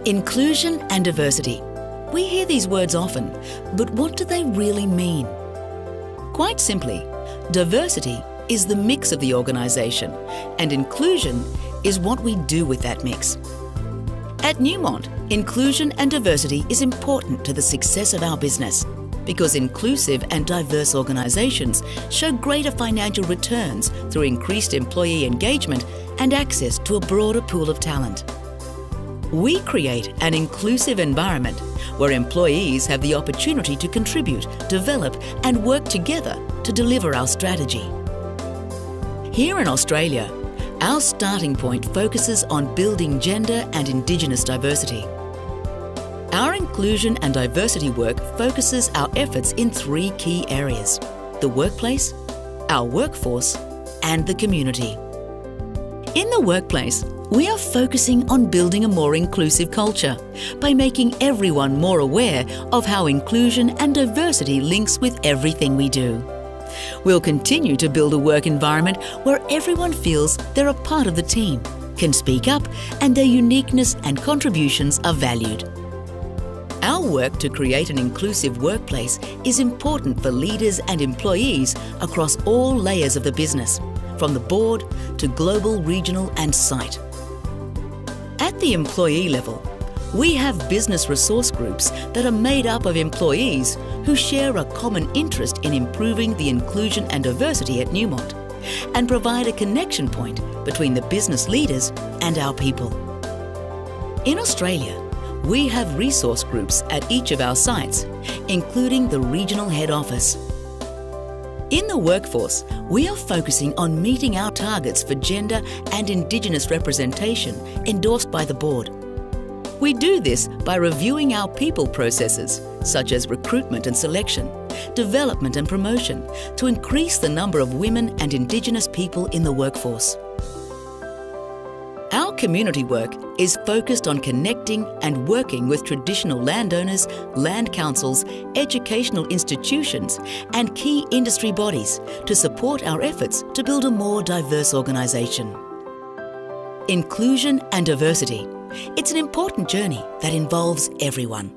Inclusion and diversity. We hear these words often, but what do they really mean? Quite simply, diversity is the mix of the organisation, and inclusion is what we do with that mix. At NEWMONT, inclusion and diversity is important to the success of our business because inclusive and diverse organisations show greater financial returns through increased employee engagement and access to a broader pool of talent. We create an inclusive environment where employees have the opportunity to contribute, develop and work together to deliver our strategy. Here in Australia, our starting point focuses on building gender and Indigenous diversity. Our inclusion and diversity work focuses our efforts in three key areas: the workplace, our workforce and the community. In the workplace, we are focusing on building a more inclusive culture by making everyone more aware of how inclusion and diversity links with everything we do. We'll continue to build a work environment where everyone feels they're a part of the team, can speak up, and their uniqueness and contributions are valued. Our work to create an inclusive workplace is important for leaders and employees across all layers of the business, from the board to global, regional and site. At the employee level, we have business resource groups that are made up of employees who share a common interest in improving the inclusion and diversity at NEWMONT and provide a connection point between the business leaders and our people. In Australia, we have resource groups at each of our sites, including the regional head office. In the workforce, we are focusing on meeting our targets for gender and Indigenous representation endorsed by the board. We do this by reviewing our people processes, such as recruitment and selection, development and promotion, to increase the number of women and Indigenous people in the workforce. Our community work is focused on connecting and working with traditional landowners, land councils, educational institutions and key industry bodies to support our efforts to build a more diverse organisation. Inclusion and diversity. It's an important journey that involves everyone.